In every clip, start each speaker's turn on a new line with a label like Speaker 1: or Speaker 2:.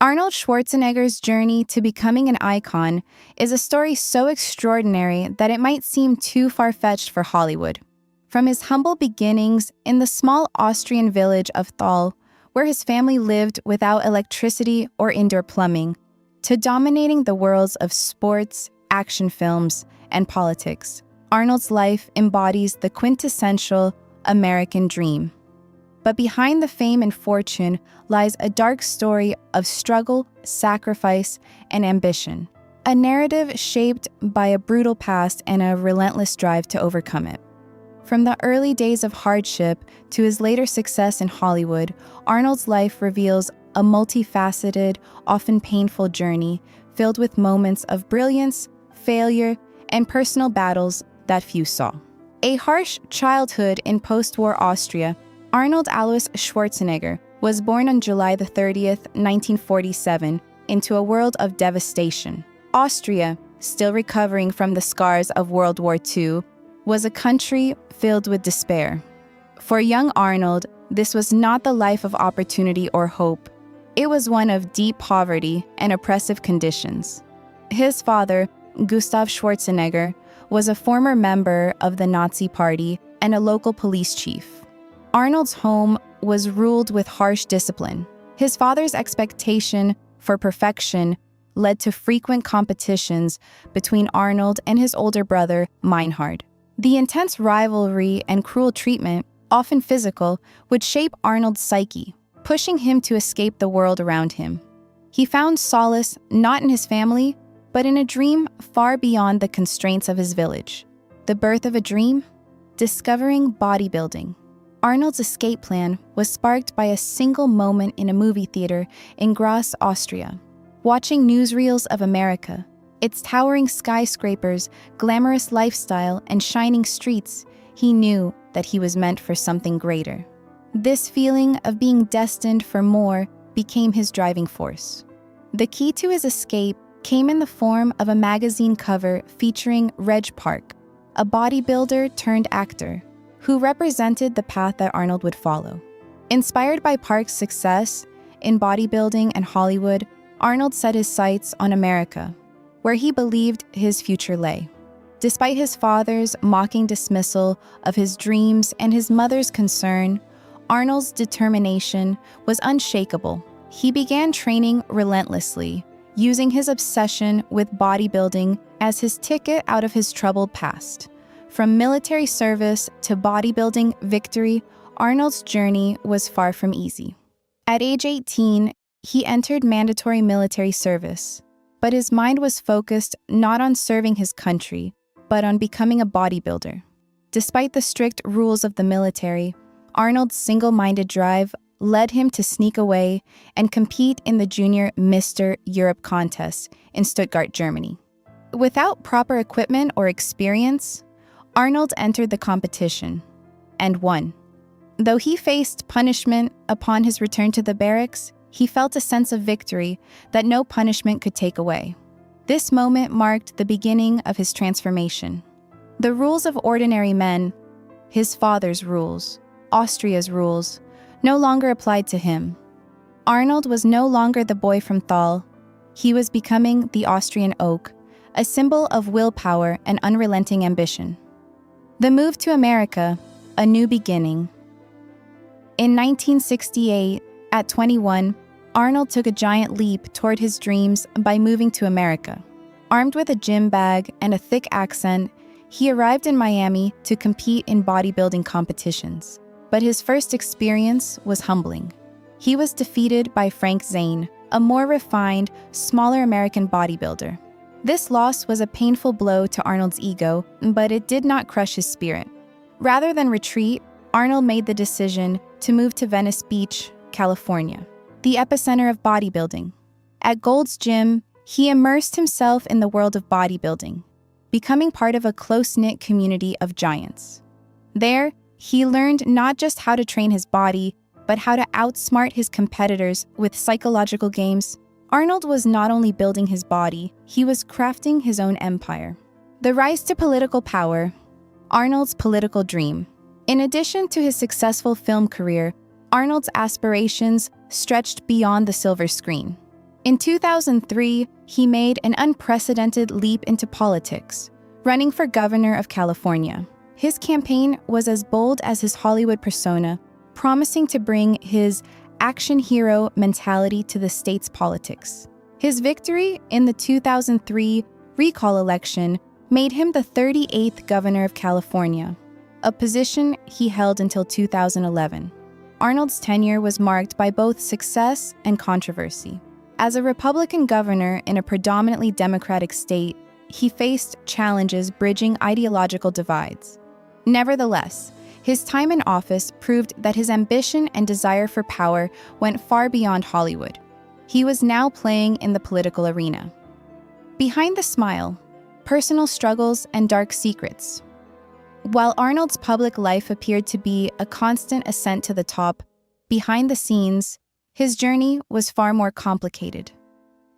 Speaker 1: Arnold Schwarzenegger's journey to becoming an icon is a story so extraordinary that it might seem too far-fetched for Hollywood. From his humble beginnings in the small Austrian village of Thal, where his family lived without electricity or indoor plumbing, to dominating the worlds of sports, action films, and politics, Arnold's life embodies the quintessential American dream. But behind the fame and fortune lies a dark story of struggle, sacrifice, and ambition, a narrative shaped by a brutal past and a relentless drive to overcome it. From the early days of hardship to his later success in Hollywood, Arnold's life reveals a multifaceted, often painful journey filled with moments of brilliance, failure, and personal battles that few saw. A harsh childhood in post-war Austria, Arnold Alois Schwarzenegger was born on July 30th, 1947, into a world of devastation. Austria, still recovering from the scars of World War II, was a country filled with despair. For young Arnold, this was not the life of opportunity or hope. It was one of deep poverty and oppressive conditions. His father, Gustav Schwarzenegger, was a former member of the Nazi Party and a local police chief. Arnold's home was ruled with harsh discipline. His father's expectation for perfection led to frequent competitions between Arnold and his older brother, Meinhard. The intense rivalry and cruel treatment, often physical, would shape Arnold's psyche, pushing him to escape the world around him. He found solace not in his family, but in a dream far beyond the constraints of his village. The birth of a dream? Discovering bodybuilding. Arnold's escape plan was sparked by a single moment in a movie theater in Graz, Austria. Watching newsreels of America, its towering skyscrapers, glamorous lifestyle, and shining streets, he knew that he was meant for something greater. This feeling of being destined for more became his driving force. The key to his escape came in the form of a magazine cover featuring Reg Park, a bodybuilder turned actor, who represented the path that Arnold would follow. Inspired by Park's success in bodybuilding and Hollywood, Arnold set his sights on America, where he believed his future lay. Despite his father's mocking dismissal of his dreams and his mother's concern, Arnold's determination was unshakable. He began training relentlessly, using his obsession with bodybuilding as his ticket out of his troubled past. From military service to bodybuilding victory, Arnold's journey was far from easy. At age 18, he entered mandatory military service, but his mind was focused not on serving his country, but on becoming a bodybuilder. Despite the strict rules of the military, Arnold's single-minded drive led him to sneak away and compete in the junior Mr. Europe contest in Stuttgart, Germany. Without proper equipment or experience, Arnold entered the competition and won. Though he faced punishment upon his return to the barracks, he felt a sense of victory that no punishment could take away. This moment marked the beginning of his transformation. The rules of ordinary men, his father's rules, Austria's rules, no longer applied to him. Arnold was no longer the boy from Thal. He was becoming the Austrian oak, a symbol of willpower and unrelenting ambition. The move to America, a new beginning. In 1968, at 21, Arnold took a giant leap toward his dreams by moving to America. Armed with a gym bag and a thick accent, he arrived in Miami to compete in bodybuilding competitions. But his first experience was humbling. He was defeated by Frank Zane, a more refined, smaller American bodybuilder. This loss was a painful blow to Arnold's ego, but it did not crush his spirit. Rather than retreat, Arnold made the decision to move to Venice Beach, California, the epicenter of bodybuilding. At Gold's Gym, he immersed himself in the world of bodybuilding, becoming part of a close-knit community of giants. There, he learned not just how to train his body, but how to outsmart his competitors with psychological games. Arnold was not only building his body, he was crafting his own empire. The rise to political power, Arnold's political dream. In addition to his successful film career, Arnold's aspirations stretched beyond the silver screen. In 2003, he made an unprecedented leap into politics, running for governor of California. His campaign was as bold as his Hollywood persona, promising to bring his action hero mentality to the state's politics. His victory in the 2003 recall election made him the 38th governor of California, a position he held until 2011. Arnold's tenure was marked by both success and controversy. As a Republican governor in a predominantly Democratic state, he faced challenges bridging ideological divides. Nevertheless, his time in office proved that his ambition and desire for power went far beyond Hollywood. He was now playing in the political arena. Behind the smile, personal struggles and dark secrets. While Arnold's public life appeared to be a constant ascent to the top, behind the scenes, his journey was far more complicated.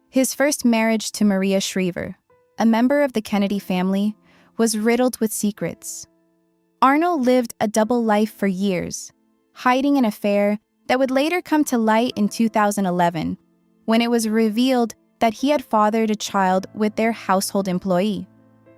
Speaker 1: His first marriage to Maria Shriver, a member of the Kennedy family, was riddled with secrets. Arnold lived a double life for years, hiding an affair that would later come to light in 2011, when it was revealed that he had fathered a child with their household employee.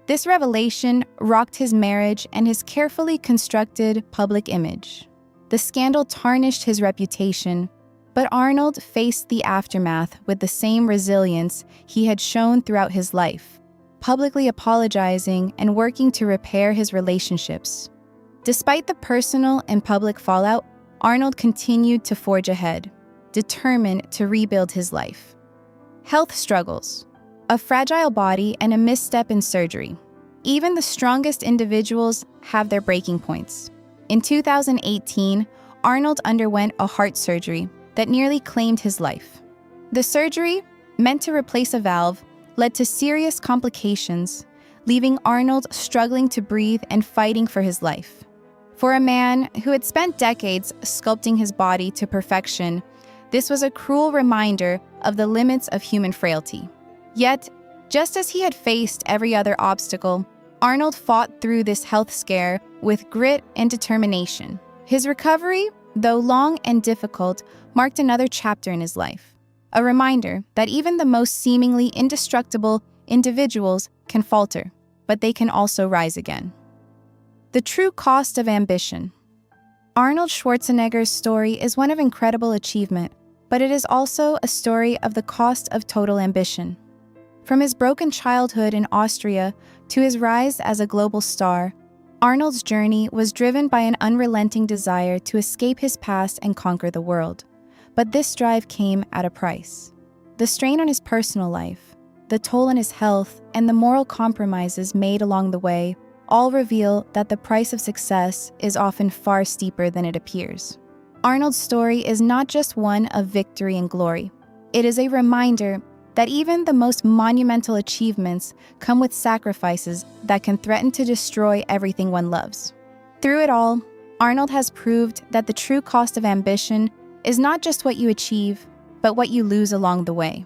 Speaker 1: This revelation rocked his marriage and his carefully constructed public image. The scandal tarnished his reputation, but Arnold faced the aftermath with the same resilience he had shown throughout his life, publicly apologizing and working to repair his relationships. Despite the personal and public fallout, Arnold continued to forge ahead, determined to rebuild his life. Health struggles, a fragile body, and a misstep in surgery. Even the strongest individuals have their breaking points. In 2018, Arnold underwent a heart surgery that nearly claimed his life. The surgery, meant to replace a valve, led to serious complications, leaving Arnold struggling to breathe and fighting for his life. For a man who had spent decades sculpting his body to perfection, this was a cruel reminder of the limits of human frailty. Yet, just as he had faced every other obstacle, Arnold fought through this health scare with grit and determination. His recovery, though long and difficult, marked another chapter in his life, a reminder that even the most seemingly indestructible individuals can falter, but they can also rise again. The true cost of ambition. Arnold Schwarzenegger's story is one of incredible achievement, but it is also a story of the cost of total ambition. From his broken childhood in Austria to his rise as a global star, Arnold's journey was driven by an unrelenting desire to escape his past and conquer the world. But this drive came at a price. The strain on his personal life, the toll on his health, and the moral compromises made along the way all reveal that the price of success is often far steeper than it appears. Arnold's story is not just one of victory and glory. It is a reminder that even the most monumental achievements come with sacrifices that can threaten to destroy everything one loves. Through it all, Arnold has proved that the true cost of ambition is not just what you achieve, but what you lose along the way.